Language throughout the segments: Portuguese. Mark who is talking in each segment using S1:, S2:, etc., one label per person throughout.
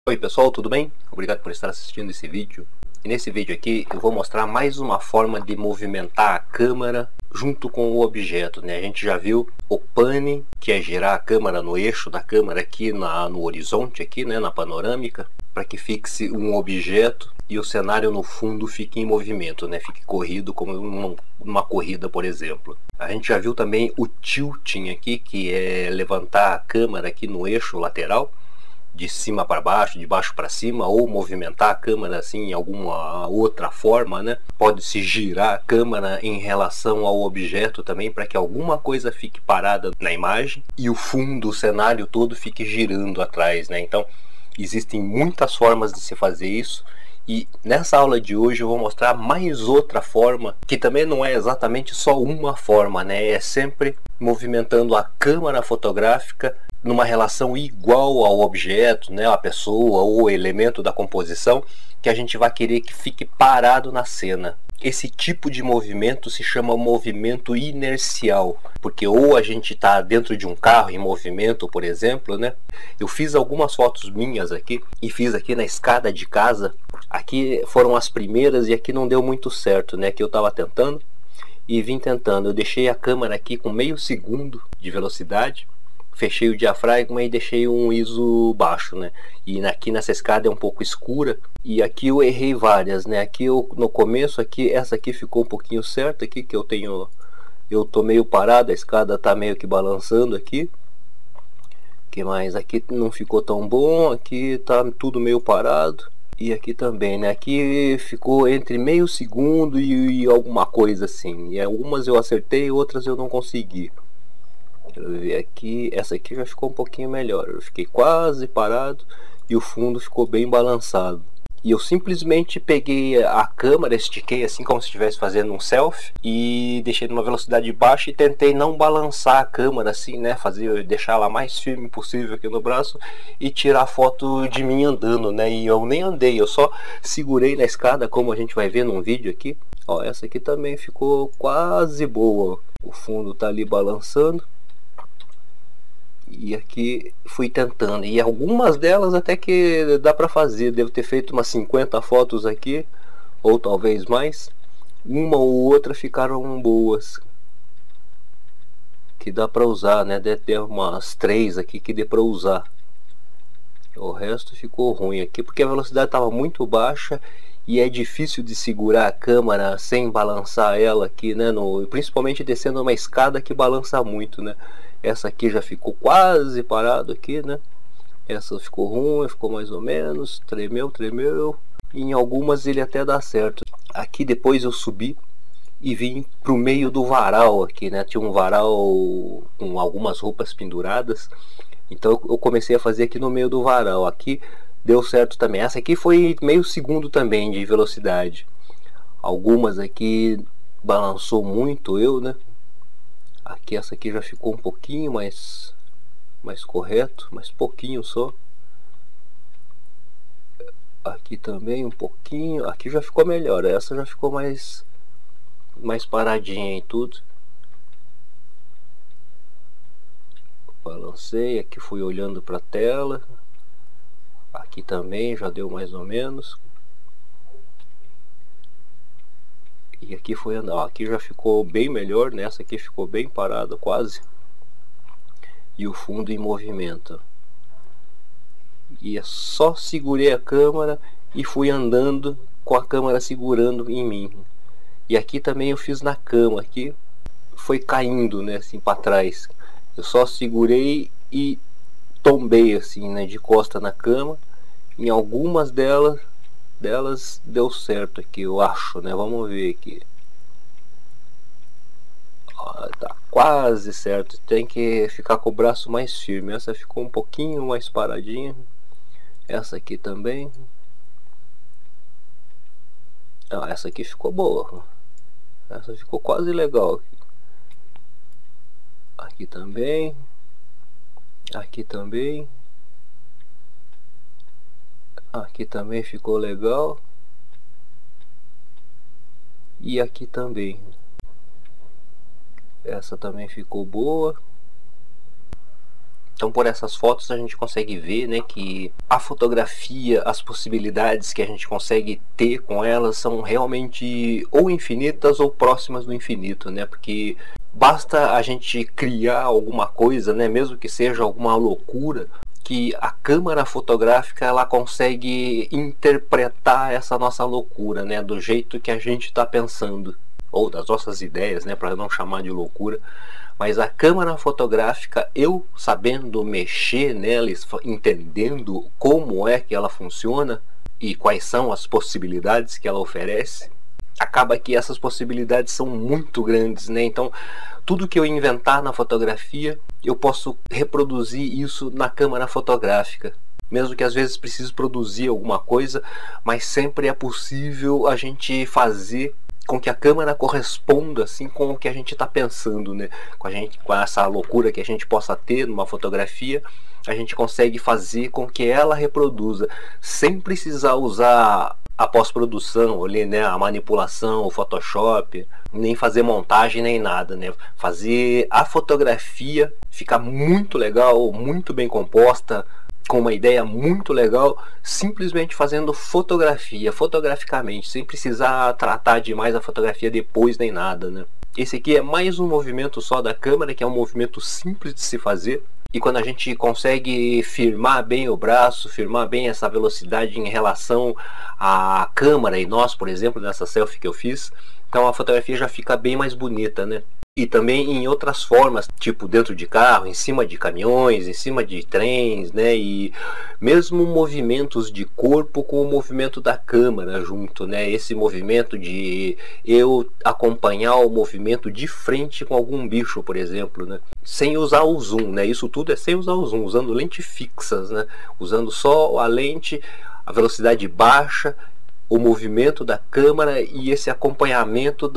S1: Oi pessoal, tudo bem? Obrigado por estar assistindo esse vídeo. E nesse vídeo aqui eu vou mostrar mais uma forma de movimentar a câmera junto com o objeto, né? A gente já viu o pane, que é girar a câmera no eixo da câmera aqui no horizonte, aqui, né, na panorâmica, para que fixe um objeto e o cenário no fundo fique em movimento, né? Fique corrido como uma corrida, por exemplo. A gente já viu também o tilting aqui, que é levantar a câmera aqui no eixo lateral, de cima para baixo, de baixo para cima, ou movimentar a câmera assim em alguma outra forma, né? Pode-se girar a câmera em relação ao objeto também, para que alguma coisa fique parada na imagem e o fundo, o cenário todo fique girando atrás, né? Então existem muitas formas de se fazer isso. E nessa aula de hoje eu vou mostrar mais outra forma, que também não é exatamente só uma forma, né? É sempre movimentando a câmera fotográfica numa relação igual ao objeto, né? A pessoa ou o elemento da composição, que a gente vai querer que fique parado na cena. Esse tipo de movimento se chama movimento inercial, porque ou a gente está dentro de um carro em movimento, por exemplo, né? Eu fiz algumas fotos minhas aqui e fiz aqui na escada de casa. Aqui foram as primeiras e aqui não deu muito certo, né? Que eu estava tentando e vim tentando. Eu deixei a câmera aqui com meio segundo de velocidade, fechei o diafragma e deixei um ISO baixo, né? E aqui nessa escada é um pouco escura e aqui eu errei várias, né? Aqui eu, no começo aqui, essa aqui ficou um pouquinho certa aqui, que eu tô meio parado, a escada tá meio que balançando aqui. Que mais? Aqui não ficou tão bom, aqui tá tudo meio parado. E aqui também, né? Aqui ficou entre meio segundo e alguma coisa assim. E algumas eu acertei, outras eu não consegui. Deixa eu ver aqui, essa aqui já ficou um pouquinho melhor. Eu fiquei quase parado e o fundo ficou bem balançado. E eu simplesmente peguei a câmera, estiquei assim como se estivesse fazendo um selfie e deixei numa velocidade baixa e tentei não balançar a câmera assim, né, deixar ela mais firme possível aqui no braço e tirar foto de mim andando, né? E eu nem andei, eu só segurei na escada, como a gente vai ver num vídeo aqui. Ó, essa aqui também ficou quase boa. O fundo tá ali balançando. E aqui fui tentando, e algumas delas até que dá pra fazer. Devo ter feito umas 50 fotos aqui, ou talvez mais. Uma ou outra ficaram boas, que dá pra usar, né? Deve ter umas 3 aqui que dê pra usar. O resto ficou ruim aqui, porque a velocidade estava muito baixa e é difícil de segurar a câmera sem balançar ela aqui, né? Principalmente descendo uma escada que balança muito, né? Essa aqui já ficou quase parado aqui, né? Essa ficou ruim, ficou mais ou menos, tremeu. Em algumas ele até dá certo. Aqui depois eu subi e vim pro meio do varal aqui, né? Tinha um varal com algumas roupas penduradas. Então eu comecei a fazer aqui no meio do varal. Aqui deu certo também. Essa aqui foi meio segundo também de velocidade. Algumas aqui balançou muito né? Aqui essa aqui já ficou um pouquinho mais correto, mas pouquinho só. Aqui também um pouquinho. Aqui já ficou melhor. Essa já ficou mais paradinha em tudo. Balancei, aqui fui olhando para a tela. Aqui também já deu mais ou menos. E aqui foi andar. Aqui já ficou bem melhor, nessa aqui ficou bem parada quase. E o fundo em movimento. E é só segurei a câmera e fui andando com a câmera segurando em mim. E aqui também eu fiz na cama, aqui foi caindo, né, assim para trás. Eu só segurei e tombei assim, né, de costa na cama. Em algumas delas deu certo aqui, eu acho, né? Vamos ver aqui. Ó, tá quase certo. Tem que ficar com o braço mais firme. Essa ficou um pouquinho mais paradinha. Essa aqui também. Ah, essa aqui ficou boa. Essa ficou quase legal. Aqui também. Aqui também. Aqui também ficou legal. E aqui também. Essa também ficou boa. Então por essas fotos a gente consegue ver, né, que a fotografia, as possibilidades que a gente consegue ter com elas são realmente ou infinitas ou próximas do infinito, né? Porque basta a gente criar alguma coisa, né, mesmo que seja alguma loucura, que a câmera fotográfica ela consegue interpretar essa nossa loucura, né, do jeito que a gente está pensando, ou das nossas ideias, né, para não chamar de loucura. Mas a câmera fotográfica, eu sabendo mexer nela, entendendo como é que ela funciona e quais são as possibilidades que ela oferece, acaba que essas possibilidades são muito grandes, né? Então, tudo que eu inventar na fotografia, eu posso reproduzir isso na câmera fotográfica. Mesmo que às vezes precise produzir alguma coisa, mas sempre é possível a gente fazer com que a câmera corresponda assim com o que a gente está pensando, né? Com essa loucura que a gente possa ter numa fotografia, a gente consegue fazer com que ela reproduza, sem precisar usar a pós-produção ali, né? A manipulação, o Photoshop, nem fazer montagem nem nada, né? Fazer a fotografia ficar muito legal, muito bem composta, com uma ideia muito legal, simplesmente fazendo fotografia, fotograficamente, sem precisar tratar demais a fotografia depois nem nada, né? Esse aqui é mais um movimento só da câmera, que é um movimento simples de se fazer, e quando a gente consegue firmar bem o braço, firmar bem essa velocidade em relação à câmera e nós, por exemplo, nessa selfie que eu fiz, então a fotografia já fica bem mais bonita, né? E também em outras formas, tipo dentro de carro, em cima de caminhões, em cima de trens, né? E mesmo movimentos de corpo com o movimento da câmera junto, né? Esse movimento de eu acompanhar o movimento de frente com algum bicho, por exemplo, né? Sem usar o zoom, né? Isso tudo é sem usar o zoom, usando lentes fixas, né? Usando só a lente, a velocidade baixa, o movimento da câmera e esse acompanhamento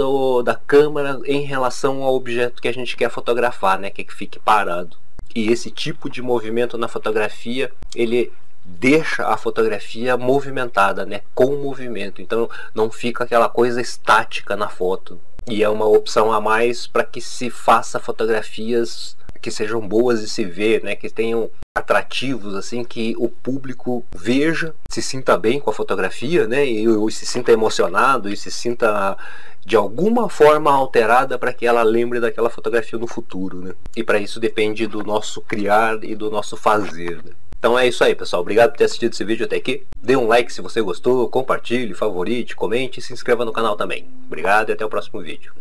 S1: da câmera em relação ao objeto que a gente quer fotografar, né, que fique parado. E esse tipo de movimento na fotografia, ele deixa a fotografia movimentada, né, com movimento. Então não fica aquela coisa estática na foto. E é uma opção a mais para que se faça fotografias que sejam boas de se ver, né, que tenham atrativos, assim, que o público veja, se sinta bem com a fotografia, né, e se sinta emocionado e se sinta de alguma forma alterada para que ela lembre daquela fotografia no futuro, né? E para isso depende do nosso criar e do nosso fazer, né? Então é isso aí, pessoal. Obrigado por ter assistido esse vídeo até aqui. Dê um like se você gostou, compartilhe, favorite, comente e se inscreva no canal também. Obrigado e até o próximo vídeo.